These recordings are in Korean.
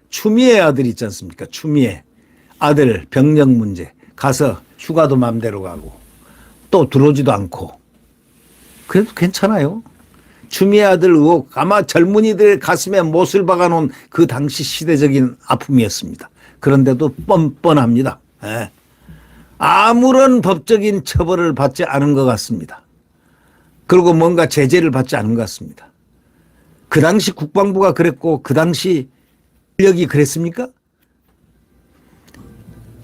추미애 아들 있지 않습니까? 추미애 아들 병력 문제 가서 휴가도 맘대로 가고 또 들어오지도 않고 그래도 괜찮아요. 추미애 아들 의혹 아마 젊은이들의 가슴에 못을 박아놓은 그 당시 시대적인 아픔이었습니다. 그런데도 뻔뻔합니다. 예. 아무런 법적인 처벌을 받지 않은 것 같습니다. 그리고 뭔가 제재를 받지 않은 것 같습니다. 그 당시 국방부가 그랬고 그 당시 권력이 그랬습니까?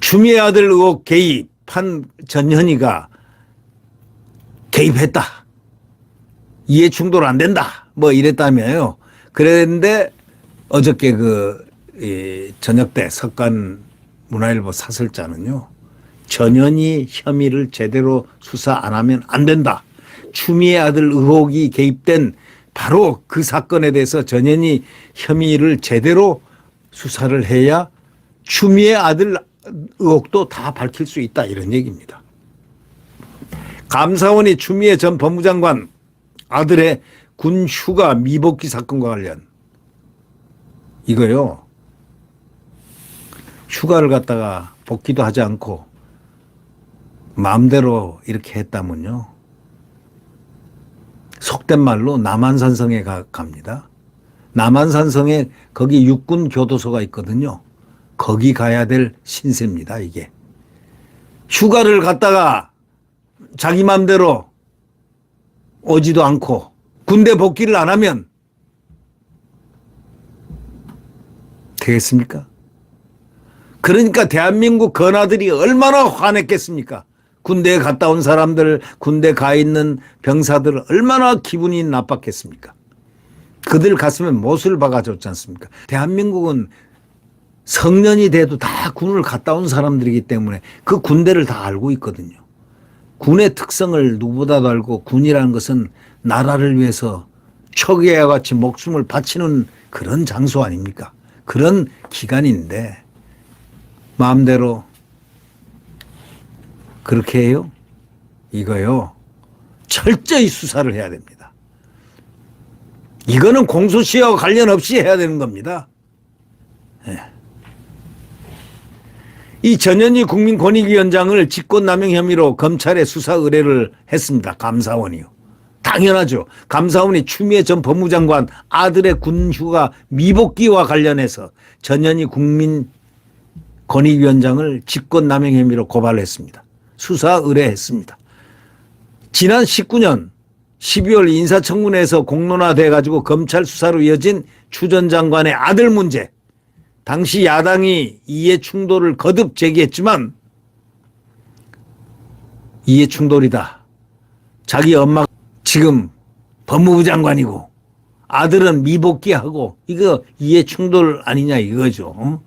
추미애 아들 의혹 개입한 전현희가 개입했다. 이해 충돌 안 된다. 뭐 이랬다며요. 그랬는데 어저께 저녁 때 석간 문화일보 사설자는요. 전현희 혐의를 제대로 수사 안 하면 안 된다. 추미애 아들 의혹이 개입된 바로 그 사건에 대해서 전현희 혐의를 제대로 수사를 해야 추미애 아들 의혹도 다 밝힐 수 있다 이런 얘기입니다. 감사원이 추미애 전 법무장관 아들의 군 휴가 미복귀 사건과 관련 이거요. 휴가를 갔다가 복귀도 하지 않고 마음대로 이렇게 했다면요. 속된 말로 남한산성에 갑니다. 남한산성에 거기 육군 교도소가 있거든요. 거기 가야 될 신세입니다, 이게. 휴가를 갔다가 자기 마음대로 오지도 않고 군대 복귀를 안 하면 되겠습니까? 그러니까 대한민국 건아들이 얼마나 화냈겠습니까? 군대에 갔다 온 사람들, 군대 가 있는 병사들 얼마나 기분이 나빴겠습니까? 그들 가슴에 못을 박아줬지 않습니까? 대한민국은 성년이 돼도 다 군을 갔다 온 사람들이기 때문에 그 군대를 다 알고 있거든요. 군의 특성을 누구보다도 알고 군이라는 것은 나라를 위해서 초기와 같이 목숨을 바치는 그런 장소 아닙니까? 그런 기간인데 마음대로 그렇게 해요? 이거요. 철저히 수사를 해야 됩니다. 이거는 공소시효와 관련 없이 해야 되는 겁니다. 네. 이 전현희 국민권익위원장을 직권남용 혐의로 검찰에 수사 의뢰를 했습니다. 감사원이요. 당연하죠. 감사원이 추미애 전 법무장관 아들의 군휴가 미복귀와 관련해서 전현희 국민권익위원장을 직권남용 혐의로 고발했습니다. 수사 의뢰했습니다. 지난 19년 12월 인사청문회에서 공론화돼 가지고 검찰 수사로 이어진 추 전 장관의 아들 문제. 당시 야당이 이해 충돌을 거듭 제기했지만 이해 충돌이다. 자기 엄마가 지금 법무부 장관이고 아들은 미복귀하고 이거 이해 충돌 아니냐 이거죠.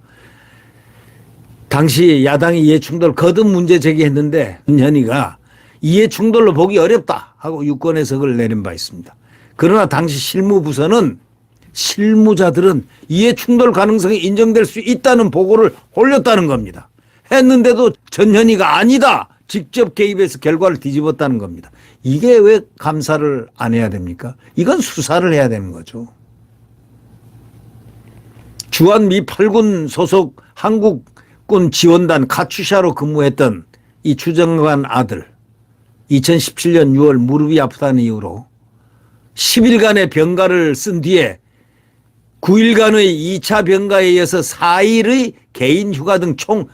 당시 야당이 이해 충돌 거듭 문제 제기했는데 전현희가 이해 충돌로 보기 어렵다 하고 유권 해석을 내린 바 있습니다. 그러나 당시 실무부서는 실무자들은 이해 충돌 가능성이 인정될 수 있다는 보고를 올렸다는 겁니다. 했는데도 전현희가 아니다. 직접 개입해서 결과를 뒤집었다는 겁니다. 이게 왜 감사를 안 해야 됩니까? 이건 수사를 해야 되는 거죠. 주한미 8군 소속 한국군 지원단 카츄샤로 근무했던 이 추 장관 아들 2017년 6월 무릎이 아프다는 이유로 10일간의 병가를 쓴 뒤에 9일간의 2차 병가에 이어서 4일의 개인 휴가 등 총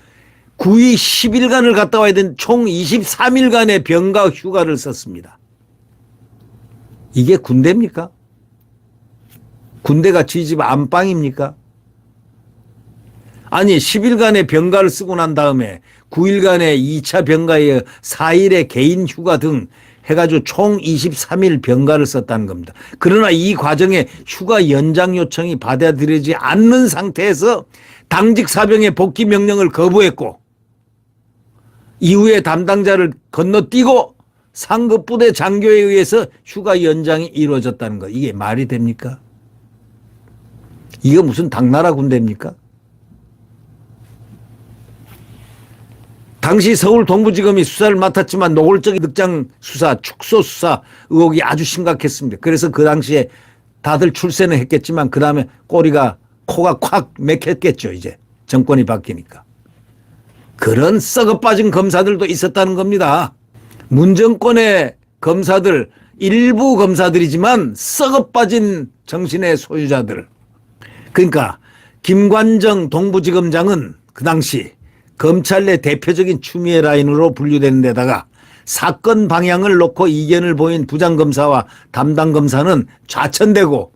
9일 10일간을 갔다 와야 된 총 23일간의 병가 휴가를 썼습니다. 이게 군대입니까? 군대가 쥐집 안방입니까? 아니 10일간의 병가를 쓰고 난 다음에 9일간의 2차 병가에 4일의 개인 휴가 등 해가지고 총 23일 병가를 썼다는 겁니다. 그러나 이 과정에 휴가 연장 요청이 받아들여지지 않는 상태에서 당직 사병의 복귀 명령을 거부했고 이후에 담당자를 건너뛰고 상급 부대 장교에 의해서 휴가 연장이 이루어졌다는 거. 이게 말이 됩니까? 이거 무슨 당나라 군대입니까? 당시 서울 동부지검이 수사를 맡았지만 노골적인 늑장 수사, 축소 수사 의혹이 아주 심각했습니다. 그래서 그 당시에 다들 출세는 했겠지만 그 다음에 코가 콱 맥혔겠죠. 이제 정권이 바뀌니까. 그런 썩어 빠진 검사들도 있었다는 겁니다. 문정권의 검사들, 일부 검사들이지만 썩어 빠진 정신의 소유자들. 그러니까 김관정 동부지검장은 그 당시 검찰 내 대표적인 추미애 라인으로 분류되는 데다가 사건 방향을 놓고 이견을 보인 부장검사와 담당검사는 좌천되고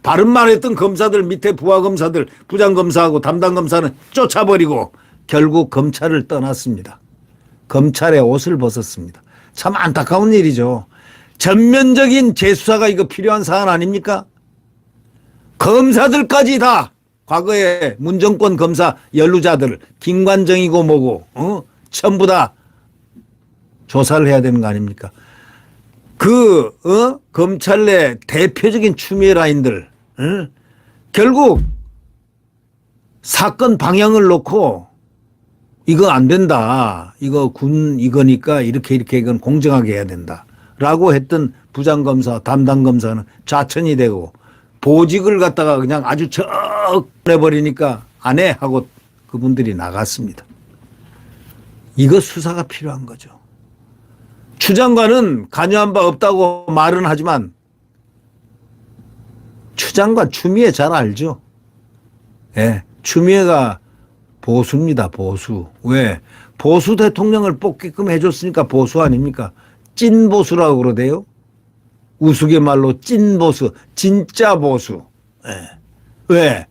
바른말 했던 검사들 밑에 부하검사들 부장검사하고 담당검사는 쫓아버리고 결국 검찰을 떠났습니다. 검찰의 옷을 벗었습니다. 참 안타까운 일이죠. 전면적인 재수사가 이거 필요한 사안 아닙니까? 검사들까지 다 과거에 문정권 검사 연루자들 김관정이고 뭐고 전부 다 조사를 해야 되는 거 아닙니까? 검찰 내 대표적인 추미애 라인들 결국 사건 방향을 놓고 이거 안 된다. 이거 이거니까 이렇게 이건 공정하게 해야 된다. 라고 했던 부장검사 담당검사는 좌천이 되고 보직을 갖다가 그냥 아주 적 내버리니까 안 해 하고 그분들이 나갔습니다. 이거 수사가 필요한 거죠. 추 장관은 관여한 바 없다고 말은 하지만 추 장관 추미애 잘 알죠. 예, 추미애가 보수입니다. 보수. 왜? 보수 대통령을 뽑게끔 해줬으니까 보수 아닙니까? 찐보수라고 그러대요. 우스갯말로 찐보수, 진짜 보수. 예. 왜?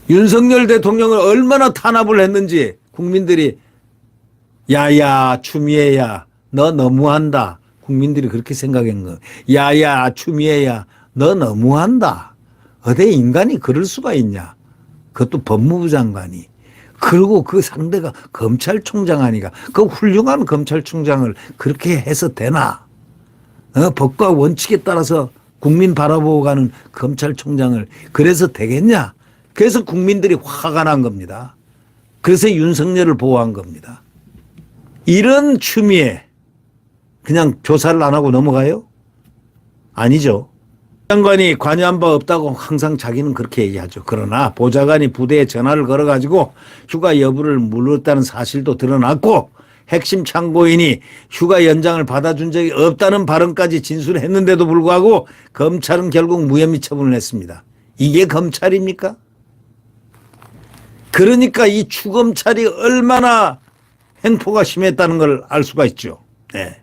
윤석열 대통령을 얼마나 탄압을 했는지 국민들이 야야 추미애야 너 너무한다. 국민들이 그렇게 생각한 거. 야야 추미애야 너 너무한다. 어디 인간이 그럴 수가 있냐. 그것도 법무부 장관이. 그리고 그 상대가 검찰총장 아니가. 그 훌륭한 검찰총장을 그렇게 해서 되나. 법과 원칙에 따라서 국민 바라보고 가는 검찰총장을 그래서 되겠냐. 그래서 국민들이 화가 난 겁니다. 그래서 윤석열을 보호한 겁니다. 이런 추미애 그냥 조사를 안 하고 넘어가요? 아니죠. 장관이 관여한 바 없다고 항상 자기는 그렇게 얘기하죠. 그러나 보좌관이 부대에 전화를 걸어가지고 휴가 여부를 물었다는 사실도 드러났고 핵심 참고인이 휴가 연장을 받아준 적이 없다는 발언까지 진술했는데도 불구하고 검찰은 결국 무혐의 처분을 했습니다. 이게 검찰입니까? 그러니까 이 추검찰이 얼마나 횡포가 심했다는 걸 알 수가 있죠. 네.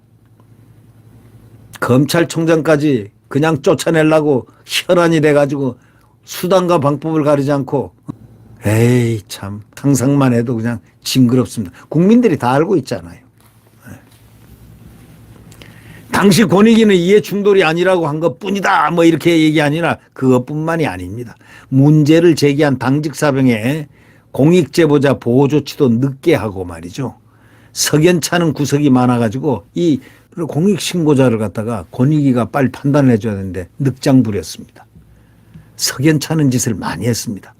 검찰총장까지 그냥 쫓아내려고 혈안이 돼가지고 수단과 방법을 가리지 않고 에이 참 상상만 해도 그냥 징그럽습니다. 국민들이 다 알고 있잖아요. 네. 당시 권익위는 이해 충돌이 아니라고 한 것뿐이다 뭐 이렇게 얘기 아니라 그것뿐만이 아닙니다. 문제를 제기한 당직 사병의 공익제보자 보호 조치도 늦게 하고 말이죠. 석연찮은 구석이 많아가지고 이 공익신고자를 갖다가 권익위가 빨리 판단을 해줘야 되는데 늑장 부렸습니다. 석연찮은 짓을 많이 했습니다.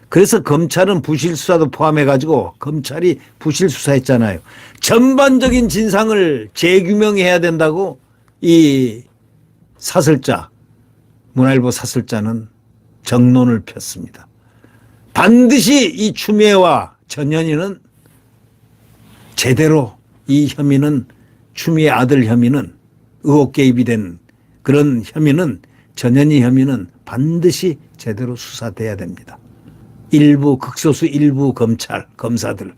그래서 검찰은 부실수사도 포함해가지고 검찰이 부실수사했잖아요. 전반적인 진상을 재규명해야 된다고 이 사설자, 문화일보 사설자는 정론을 폈습니다. 반드시 이 추미애와 전현희는 제대로 이 혐의는 추미애 아들 혐의는 의혹 개입이 된 그런 혐의는 전현희 혐의는 반드시 제대로 수사돼야 됩니다. 일부 극소수 일부 검사들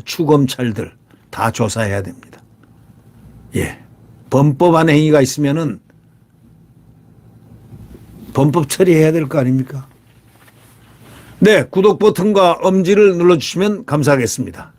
추검찰들 다 조사해야 됩니다. 예, 범법한 행위가 있으면은 범법 처리해야 될 거 아닙니까? 네, 구독 버튼과 엄지를 눌러주시면 감사하겠습니다.